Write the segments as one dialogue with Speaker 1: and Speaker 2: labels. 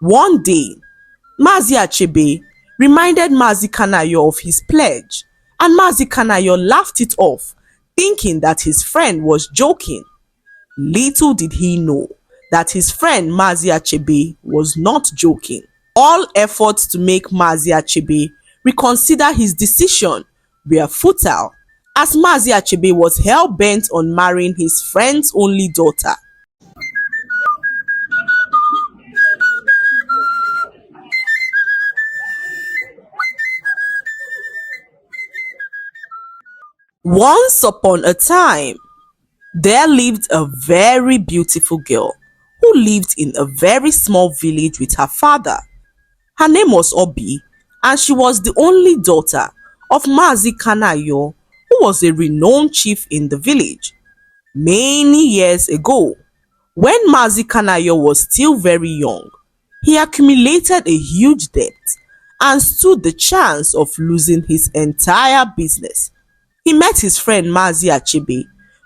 Speaker 1: One day, Mazi Achebe reminded Mazi Kanayo of his pledge, and Mazi Kanayo laughed it off, thinking that his friend was joking. Little did he know that his friend Mazi Achebe was not joking. All efforts to make Mazi Achebe reconsider his decision were futile, as Mazi Achebe was hell-bent on marrying his friend's only daughter. Once upon a time, there lived a very beautiful girl who lived in a very small village with her father. Her name was Obie, and she was the only daughter of Mazi Kanayo, who was a renowned chief in the village. Many years ago, when Mazi Kanayo was still very young, he accumulated a huge debt and stood the chance of losing his entire business. He met his friend Mazi Achebe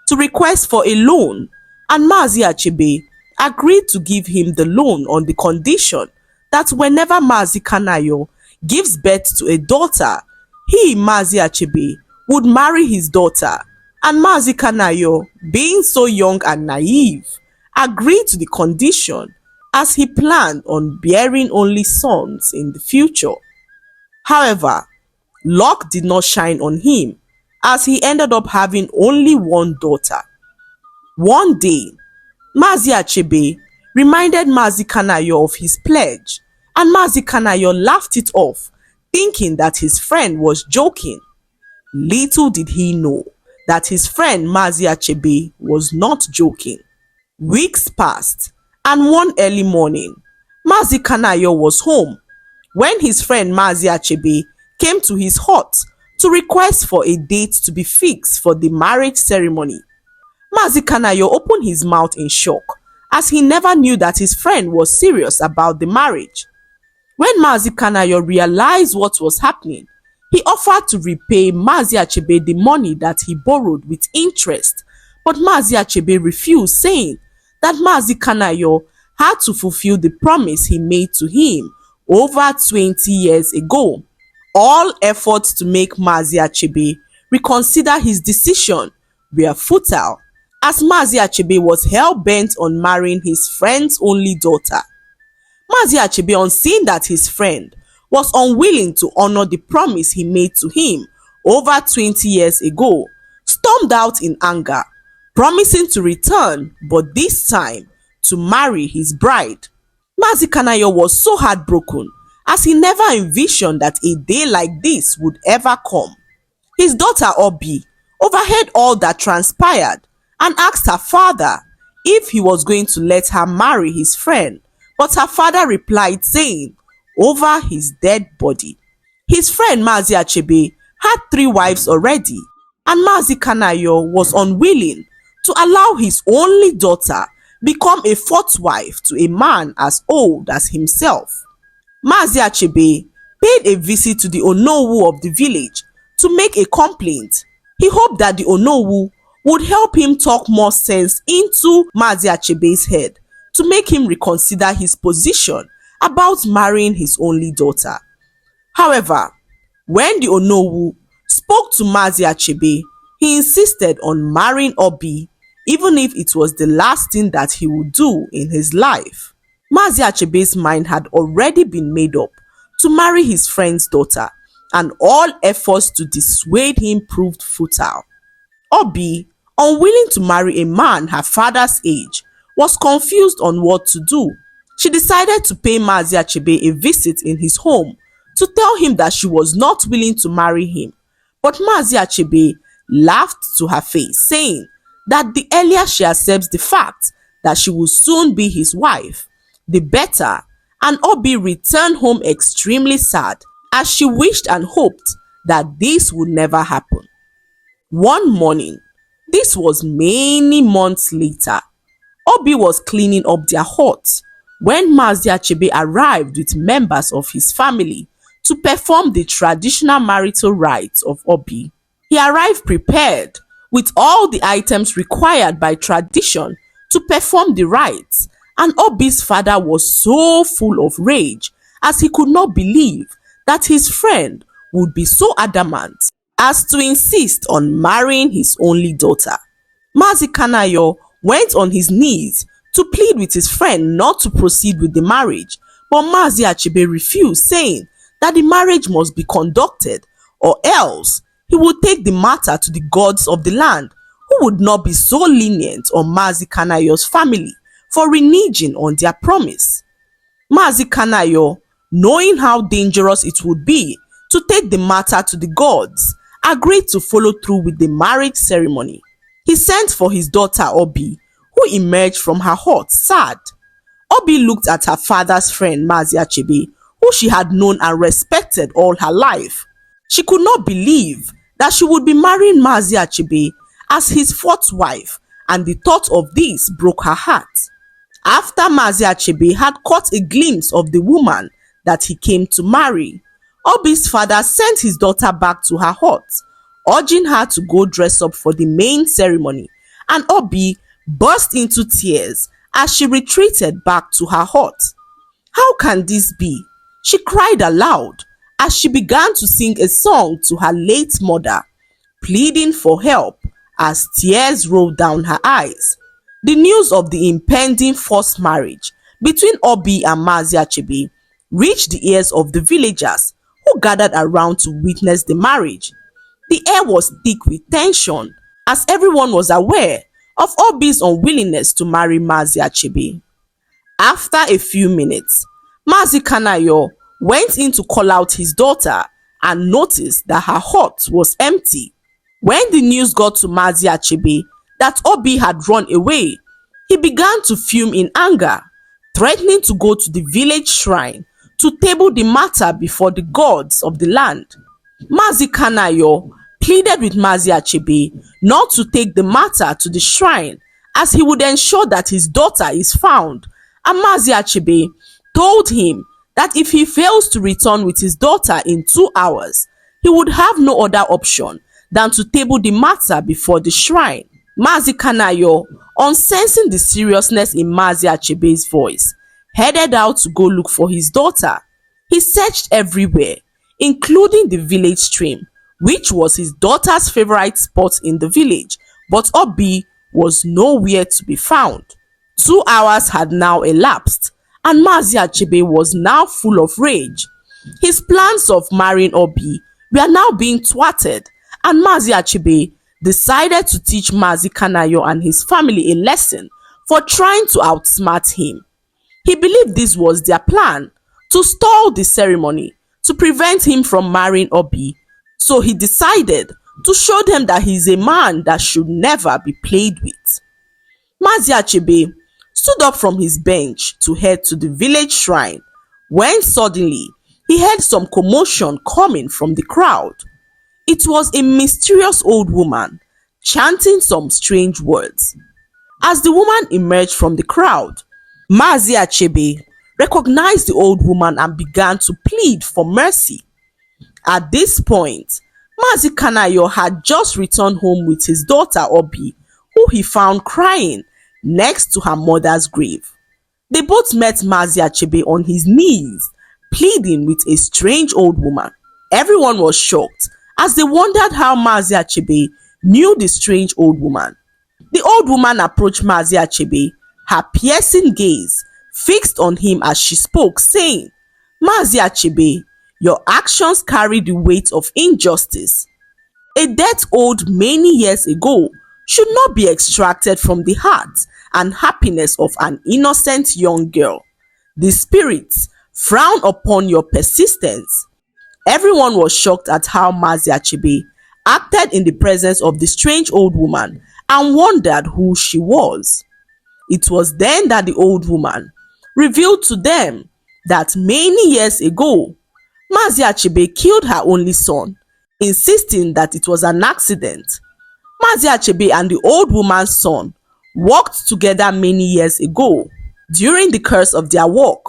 Speaker 1: to request for a loan, and Mazi Achebe agreed to give him the loan on the condition that whenever Mazi Kanayo gives birth to a daughter, he, Mazi Achebe, would marry his daughter, and Mazi Kanayo, being so young and naive, agreed to the condition as he planned on bearing only sons in the future. However, luck did not shine on him, as he ended up having only one daughter. One day, Mazi Achebe reminded Mazi Kanayo of his pledge, and Mazi Kanayo laughed it off, thinking that his friend was joking. Little did he know that his friend Mazi Achebe was not joking. Weeks passed, and one early morning, Mazi Kanayo was home when his friend Mazi Achebe came to his hut to request for a date to be fixed for the marriage ceremony. Mazi Kanayo opened his mouth in shock, as he never knew that his friend was serious about the marriage. When Mazi Kanayo realized what was happening, he offered to repay Mazi Achebe the money that he borrowed with interest, but Mazi Achebe refused, saying that Mazi Kanayo had to fulfill the promise he made to him over 20 years ago. All efforts to make Mazi Achebe reconsider his decision were futile, as Mazi Achebe was hell-bent on marrying his friend's only daughter. Mazi Achebe, on seeing that his friend was unwilling to honor the promise he made to him over 20 years ago, stormed out in anger, promising to return, but this time to marry his bride. Mazi Kanayo was so heartbroken, as he never envisioned that a day like this would ever come. His daughter Obie overheard all that transpired and asked her father if he was going to let her marry his friend, but her father replied saying, over his dead body. His friend Mazi Achebe had 3 wives already, and Mazi Kanayo was unwilling to allow his only daughter become a 4th wife to a man as old as himself. Mazi Achebe paid a visit to the Onowu of the village to make a complaint. He hoped that the Onowu would help him talk more sense into Mazi Achebe's head to make him reconsider his position about marrying his only daughter. However, when the Onowu spoke to Mazi Achebe, he insisted on marrying Obie, even if it was the last thing that he would do in his life. Mazi Achebe's mind had already been made up to marry his friend's daughter, and all efforts to dissuade him proved futile. Obie, unwilling to marry a man her father's age, was confused on what to do. She decided to pay Mazi Achebe a visit in his home to tell him that she was not willing to marry him, but Mazi Achebe laughed to her face, saying that the earlier she accepts the fact that she will soon be his wife, the better, and Obie returned home extremely sad, as she wished and hoped that this would never happen. One morning, this was many months later, Obie was cleaning up their hut when Mazi Achebe arrived with members of his family to perform the traditional marital rites of Obie. He arrived prepared with all the items required by tradition to perform the rites, and Obie's father was so full of rage as he could not believe that his friend would be so adamant as to insist on marrying his only daughter. Mazi Kanayo went on his knees to plead with his friend not to proceed with the marriage, but Mazi Achebe refused, saying that the marriage must be conducted or else he would take the matter to the gods of the land, who would not be so lenient on Mazi Kanayo's family for reneging on their promise. Mazi Kanayo, knowing how dangerous it would be to take the matter to the gods, agreed to follow through with the marriage ceremony. He sent for his daughter Obie, who emerged from her hut sad. Obie looked at her father's friend Mazi Achebe, who she had known and respected all her life. She could not believe that she would be marrying Mazi Achebe as his fourth wife, and the thought of this broke her heart. After Mazi Achebe had caught a glimpse of the woman that he came to marry, Obie's father sent his daughter back to her hut, urging her to go dress up for the main ceremony, and Obie burst into tears as she retreated back to her hut. "How can this be?" she cried aloud as she began to sing a song to her late mother, pleading for help as tears rolled down her eyes. The news of the impending forced marriage between Obie and Mazi Achebe reached the ears of the villagers who gathered around to witness the marriage. The air was thick with tension as everyone was aware of Obie's unwillingness to marry Mazi Achebe. After a few minutes, Mazi Kanayo went in to call out his daughter and noticed that her hut was empty. When the news got to Mazi Achebe that Obie had run away, he began to fume in anger, threatening to go to the village shrine to table the matter before the gods of the land. Mazi Kanayo pleaded with Mazi Achebe not to take the matter to the shrine as he would ensure that his daughter is found, and Mazi Achebe told him that if he fails to return with his daughter in 2 hours, he would have no other option than to table the matter before the shrine. Mazi Kanayo, on sensing the seriousness in Mazi Achebe's voice, headed out to go look for his daughter. He searched everywhere, including the village stream, which was his daughter's favorite spot in the village, but Obie was nowhere to be found. 2 hours had now elapsed, and Mazi Achebe was now full of rage. His plans of marrying Obie were now being thwarted, and Mazi Achebe decided to teach Mazi Kanayo and his family a lesson for trying to outsmart him. He believed this was their plan to stall the ceremony to prevent him from marrying Obie, so he decided to show them that he is a man that should never be played with. Mazi Achebe stood up from his bench to head to the village shrine when suddenly he heard some commotion coming from the crowd. It was a mysterious old woman chanting some strange words. As the woman emerged from the crowd, Mazi Achebe recognized the old woman and began to plead for mercy. At this point, Mazi Kanayo had just returned home with his daughter Obie, who he found crying next to her mother's grave. They both met Mazi Achebe on his knees, pleading with a strange old woman. Everyone was shocked as they wondered how Mazi Achebe knew the strange old woman. The old woman approached Mazi Achebe, her piercing gaze fixed on him as she spoke, saying, "Mazi Achebe, your actions carry the weight of injustice. A death owed many years ago should not be extracted from the heart and happiness of an innocent young girl. The spirits frown upon your persistence." Everyone was shocked at how Mazi Achebe acted in the presence of the strange old woman and wondered who she was. It was then that the old woman revealed to them that many years ago, Mazi Achebe killed her only son, insisting that it was an accident. Mazi Achebe and the old woman's son worked together many years ago. During the course of their work,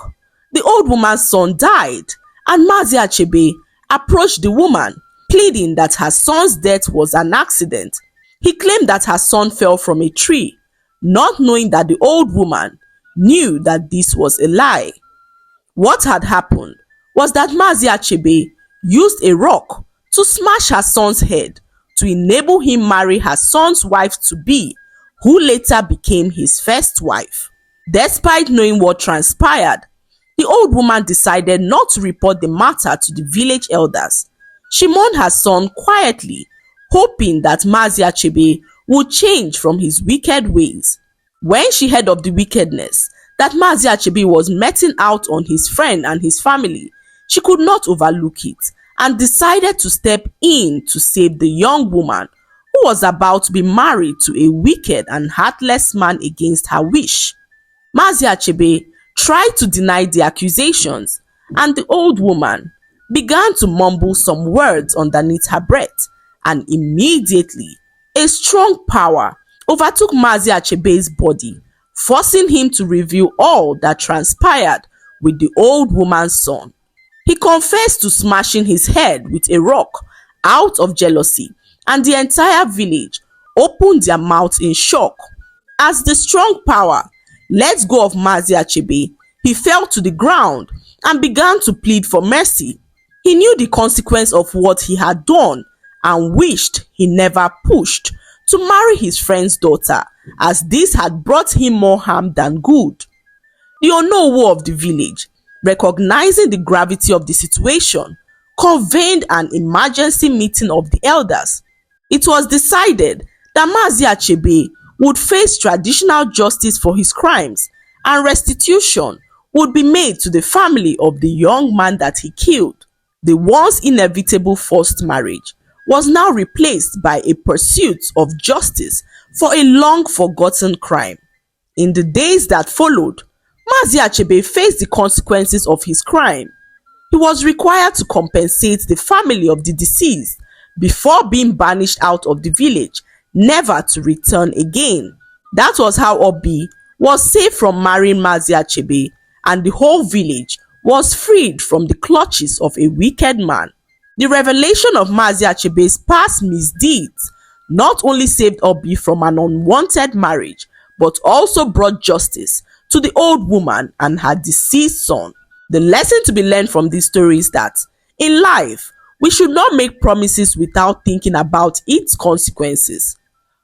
Speaker 1: the old woman's son died, and Mazi Achebe approached the woman, pleading that her son's death was an accident. He claimed that her son fell from a tree, not knowing that the old woman knew that this was a lie. What had happened was that Mazi Achebe used a rock to smash her son's head to enable him marry her son's wife-to-be, who later became his first wife. Despite knowing what transpired, the old woman decided not to report the matter to the village elders. She mourned her son quietly, hoping that Mazi Achebe would change from his wicked ways. When she heard of the wickedness that Mazi Achebe was meting out on his friend and his family, she could not overlook it and decided to step in to save the young woman who was about to be married to a wicked and heartless man against her wish. Mazi Achebe tried to deny the accusations, and the old woman began to mumble some words underneath her breath, and immediately a strong power overtook Mazi Achebe's body, forcing him to reveal all that transpired with the old woman's son. He confessed to smashing his head with a rock out of jealousy, and the entire village opened their mouths in shock. As the strong power let go of Mazi Achebe, he fell to the ground and began to plead for mercy. He knew the consequence of what he had done and wished he never pushed to marry his friend's daughter, as this had brought him more harm than good. The Onowu of the village, recognizing the gravity of the situation, convened an emergency meeting of the elders. It was decided that Mazi Achebe would face traditional justice for his crimes, and restitution would be made to the family of the young man that he killed. The once inevitable forced marriage was now replaced by a pursuit of justice for a long forgotten crime. In the days that followed, Mazi Achebe faced the consequences of his crime. He was required to compensate the family of the deceased before being banished out of the village, never to return again. That was how Obie was saved from marrying Mazi Achebe, and the whole village was freed from the clutches of a wicked man. The revelation of Mazi Achebe's past misdeeds not only saved Obie from an unwanted marriage, but also brought justice to the old woman and her deceased son. The lesson to be learned from this story is that in life, we should not make promises without thinking about its consequences.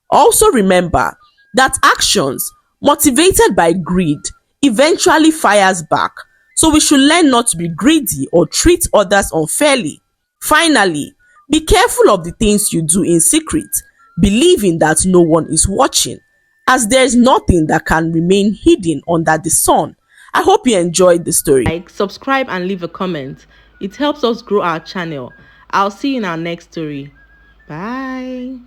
Speaker 1: Also remember that actions motivated by greed eventually fires back, so we should learn not to be greedy or treat others unfairly. Finally, be careful of the things you do in secret, believing that no one is watching, as there is nothing that can remain hidden under the sun. I hope you enjoyed the story.
Speaker 2: Like, subscribe and leave a comment. It helps us grow our channel. I'll see you in our next story. Bye.